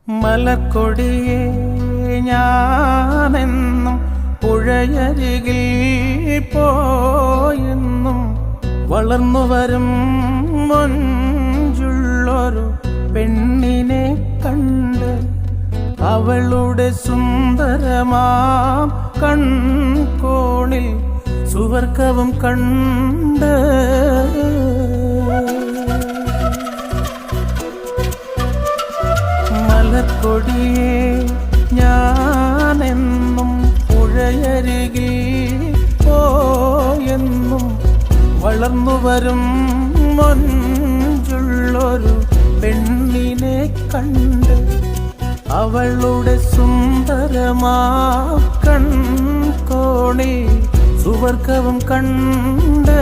മലക്കൊടിയേ ഞാനെന്നും പുഴയരികിൽ പോയെന്നും വളർന്നു വരും മൊഞ്ചുള്ളൊരു പെണ്ണിനെ കണ്ട് അവളുടെ സുന്ദരമാം കൺകോണിൽ സുവർഗവും കണ്ട് മലക്കൊടിയേ ഞാനെന്നും പുഴയരികിൽ പോയെന്നും വളർന്നു വരും മൊഞ്ചുള്ളൊരു പെണ്ണിനെ കണ്ട് അവളുടെ സുന്ദരമാ കൺകോണിൽ സുവർഗവും കണ്ട്